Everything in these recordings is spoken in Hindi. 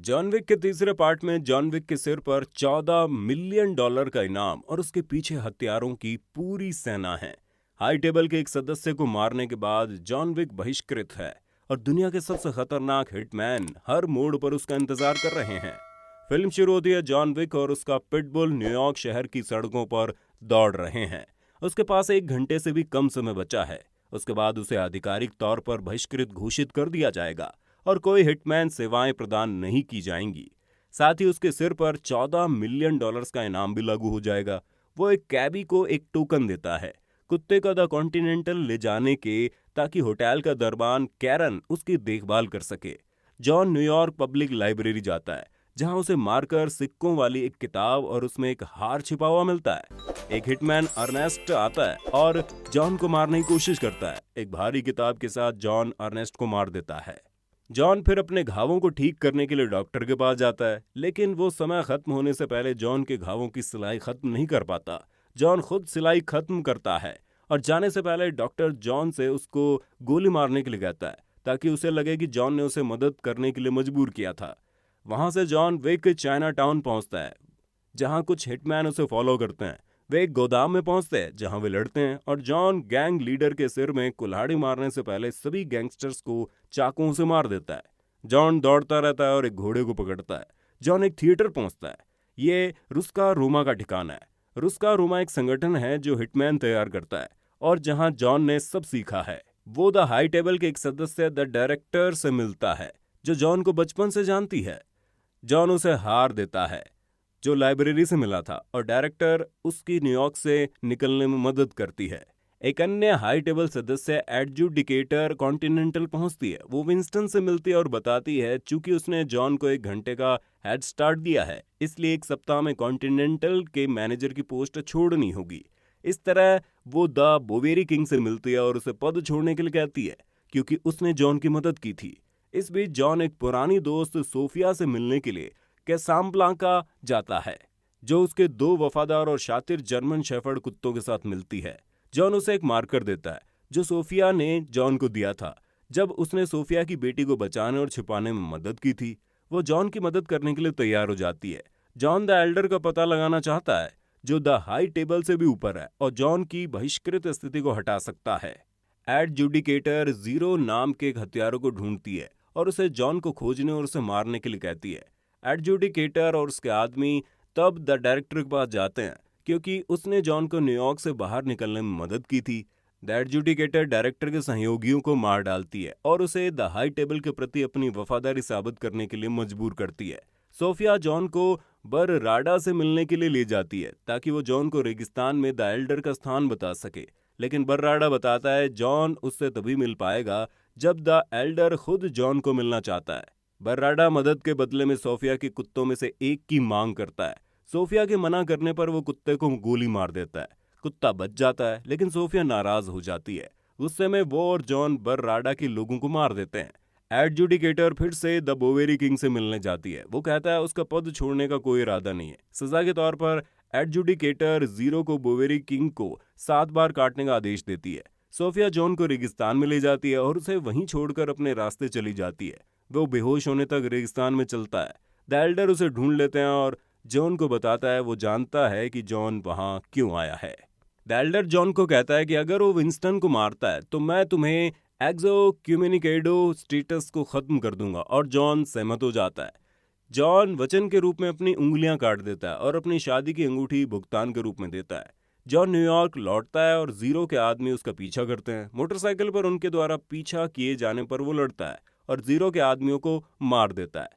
जॉन विक के तीसरे पार्ट में जॉन विक के सिर पर $14 मिलियन का इनाम और उसके पीछे हथियारों की पूरी सेना है। हाई टेबल के एक सदस्य को मारने के बाद जॉन विक बहिष्कृत है और दुनिया के सबसे खतरनाक हिटमैन हर मोड़ पर उसका इंतजार कर रहे हैं। फिल्म शुरू होती है जॉन विक और उसका पिटबुल न्यूयॉर्क शहर की सड़कों पर दौड़ रहे हैं। उसके पास 1 घंटे से भी कम समय बचा है। उसके बाद उसे आधिकारिक तौर पर बहिष्कृत घोषित कर दिया जाएगा और कोई हिटमैन सेवाएं प्रदान नहीं की जाएंगी। साथ ही उसके सिर पर $14 मिलियन का इनाम भी लागू हो जाएगा। वो एक कैबी को एक टोकन देता है कुत्ते का द कॉन्टिनेंटल ले जाने के, ताकि होटल का दरबान कैरन उसकी देखभाल कर सके। जॉन न्यूयॉर्क पब्लिक लाइब्रेरी जाता है जहां उसे मारकर सिक्कों वाली एक किताब और उसमें एक हार छिपा हुआ मिलता है। एक हिटमैन अर्नेस्ट आता है और जॉन को मारने की कोशिश करता है। एक भारी किताब के साथ जॉन अर्नेस्ट को मार देता है। जॉन फिर अपने घावों को ठीक करने के लिए डॉक्टर के पास जाता है, लेकिन वो समय खत्म होने से पहले जॉन के घावों की सिलाई खत्म नहीं कर पाता। जॉन खुद सिलाई खत्म करता है और जाने से पहले डॉक्टर जॉन से उसको गोली मारने के लिए कहता है, ताकि उसे लगे कि जॉन ने उसे मदद करने के लिए मजबूर किया था। वहां से जॉन विक चाइना टाउन पहुंचता है जहां कुछ हिटमैन उसे फॉलो करते हैं। वे एक गोदाम में पहुंचते हैं जहां वे लड़ते हैं और जॉन गैंग लीडर के सिर में कुल्हाड़ी मारने से पहले सभी गैंगस्टर्स को चाकुओं से मार देता है। जॉन दौड़ता रहता है और एक घोड़े को पकड़ता है। जॉन एक थिएटर पहुंचता है। ये रुस्का रोमा का ठिकाना है। रुस्का रोमा एक संगठन है जो हिटमैन तैयार करता है और जहां जॉन ने सब सीखा है। वो द हाई टेबल के एक सदस्य द डायरेक्टर से मिलता है जो जॉन को बचपन से जानती है। जॉन उसे हार देता है जो लाइब्रेरी से मिला था और डायरेक्टर उसकी न्यूयॉर्क से निकलने में मदद करती है। एक अन्य हाई टेबल सदस्य एडजुडिकेटर कॉन्टिनेंटल पहुंचती है। वो विंस्टन से मिलती है और बताती है चूंकि उसने जॉन को 1 घंटे का हेड स्टार्ट दिया है, इसलिए 1 सप्ताह में कॉन्टिनेंटल के मैनेजर की पोस्ट छोड़नी होगी। इस तरह वो द बोवेरी किंग से मिलती है और उसे पद छोड़ने के लिए कहती है क्योंकि उसने जॉन की मदद की थी। इस बीच जॉन एक पुरानी दोस्त सोफिया से मिलने के लिए कैसाब्लांका जाता है जो उसके 2 वफादार और शातिर जर्मन शेफर्ड कुत्तों के साथ मिलती है। जॉन उसे एक मार्कर देता है जो सोफिया ने जॉन को दिया था जब उसने सोफिया की बेटी को बचाने और छिपाने में मदद की थी। वो जॉन की मदद करने के लिए तैयार हो जाती है। जॉन द एल्डर का पता लगाना चाहता है जो द हाई टेबल से भी ऊपर है और जॉन की बहिष्कृत स्थिति को हटा सकता है। एडजुडिकेटर जीरो नाम के एक हथियारों को ढूंढती है और उसे जॉन को खोजने और उसे मारने के लिए कहती है। एडजुडिकेटर और उसके आदमी तब द डायरेक्टर के पास जाते हैं क्योंकि उसने जॉन को न्यूयॉर्क से बाहर निकलने में मदद की थी। द एडजुडिकेटर डायरेक्टर के सहयोगियों को मार डालती है और उसे द हाई टेबल के प्रति अपनी वफादारी साबित करने के लिए मजबूर करती है। सोफिया जॉन को बरराडा से मिलने के लिए ले जाती है ताकि वो जॉन को रेगिस्तान में द एल्डर का स्थान बता सके, लेकिन बरराडा बताता है जॉन उससे तभी मिल पाएगा जब द एल्डर खुद जॉन को मिलना चाहता है। बर्राडा मदद के बदले में सोफिया के कुत्तों में से एक की मांग करता है। सोफिया के मना करने पर वो कुत्ते को गोली मार देता है। कुत्ता बच जाता है, लेकिन सोफिया नाराज हो जाती है। गुस्से में वो और जॉन बर्राडा के लोगों को मार देते हैं। एडजुडिकेटर फिर से द बोवेरी किंग से मिलने जाती है। वो कहता है उसका पद छोड़ने का कोई इरादा नहीं है। सजा के तौर पर एडजुडिकेटर जीरो को बोवेरी किंग को 7 बार काटने का आदेश देती है। सोफिया जॉन को रेगिस्तान में ले जाती है और उसे वहीं छोड़कर अपने रास्ते चली जाती है। वो बेहोश होने तक रेगिस्तान में चलता है। द एल्डर उसे ढूंढ लेते हैं और जॉन को बताता है वो जानता है कि जॉन वहां क्यों आया है। द एल्डर जॉन को कहता है कि अगर वो विंस्टन को मारता है तो मैं तुम्हें एक्सोक्यूमिनिकेडो स्टेटस को खत्म कर दूंगा, और जॉन सहमत हो जाता है। जॉन वचन के रूप में अपनी उंगलियां काट देता है और अपनी शादी की अंगूठी भुगतान के रूप में देता है। जॉन न्यूयॉर्क लौटता है और जीरो के आदमी उसका पीछा करते हैं। मोटरसाइकिल पर उनके द्वारा पीछा किए जाने पर वो लड़ता है और जीरो के आदमियों को मार देता है।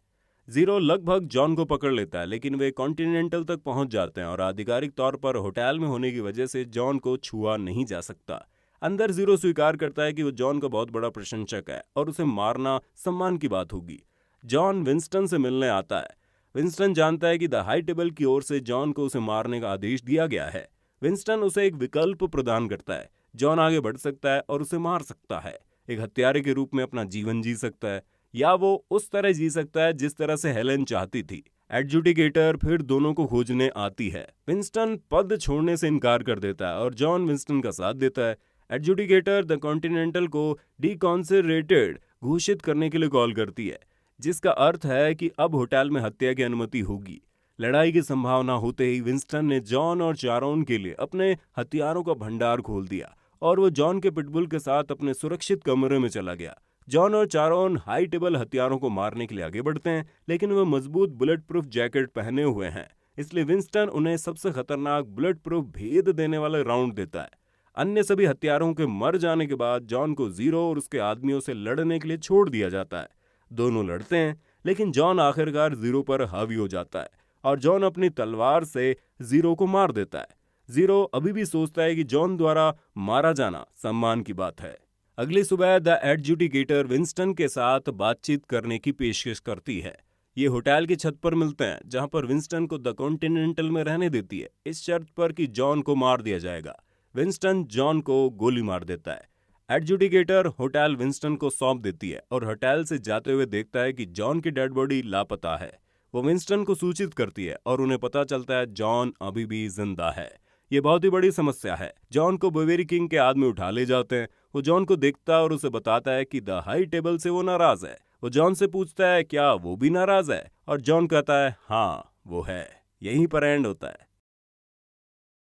जीरो लगभग जॉन को पकड़ लेता है, लेकिन वे कॉन्टिनेंटल तक पहुंच जाते हैं और आधिकारिक तौर पर होटल में होने की वजह से जॉन को छुआ नहीं जा सकता। अंदर जीरो स्वीकार करता है कि वो जॉन का बहुत बड़ा प्रशंसक है और उसे मारना सम्मान की बात होगी। जॉन विंस्टन से मिलने आता है। विंस्टन जानता है कि द हाई टेबल की ओर से जॉन को उसे मारने का आदेश दिया गया है। विंस्टन उसे एक विकल्प प्रदान करता है। जॉन आगे बढ़ सकता है और उसे मार सकता है, एक हत्यारे के रूप में अपना जीवन जी सकता है, या वो उस तरह जी सकता है जिस तरह से हेलेन चाहती थी। एडजुडिकेटर फिर दोनों को खोजने आती है। विंस्टन पद छोड़ने से इनकार कर देता है और जॉन विंस्टन का साथ देता है। एडजुडिकेटर द कॉन्टिनेंटल को डिकॉन्सिडरेटेड घोषित करने के लिए कॉल करती है। जिसका अर्थ है कि अब होटल में हत्या की अनुमति होगी। लड़ाई की संभावना होते ही विंस्टन ने जॉन और चारोन के लिए अपने हथियारों का भंडार खोल दिया और वो जॉन के पिटबुल के साथ अपने सुरक्षित कमरे में चला गया। जॉन और चारोन हाई टेबल हथियारों को मारने के लिए आगे बढ़ते हैं, लेकिन वे मजबूत बुलेट प्रूफ जैकेट पहने हुए हैं, इसलिए विंस्टन उन्हें सबसे खतरनाक बुलेट प्रूफ भेद देने वाला राउंड देता है। अन्य सभी हत्यारों के मर जाने के बाद जॉन को जीरो और उसके आदमियों से लड़ने के लिए छोड़ दिया जाता है। दोनों लड़ते हैं, लेकिन जॉन आखिरकार जीरो पर हावी हो जाता है और जॉन अपनी तलवार से जीरो को मार देता है। जीरो अभी भी सोचता है कि जॉन द्वारा मारा जाना सम्मान की बात है। अगली सुबह द एडजुडिकेटर विंस्टन के साथ बातचीत करने की पेशकश करती है। ये होटल की छत पर मिलते हैं, जहां पर विंस्टन को द कॉन्टिनेंटल में रहने देती है, इस शर्त पर कि जॉन को मार दिया जाएगा। विंस्टन जॉन को गोली मार देता है। एडजुडिकेटर होटल विंस्टन को सौंप देती है और होटल से जाते हुए देखता है कि जॉन की डेड बॉडी लापता है। वो विंस्टन को सूचित करती है और उन्हें पता चलता है जॉन अभी भी जिंदा है। ये बहुत ही बड़ी समस्या है। जॉन को बेवेरी किंग के आदमी उठा ले जाते हैं। वो जॉन को देखता है और उसे बताता है कि द हाई टेबल से वो नाराज है। वो जॉन से पूछता है क्या वो भी नाराज है, और जॉन कहता है हाँ वो है। यहीं पर एंड होता है।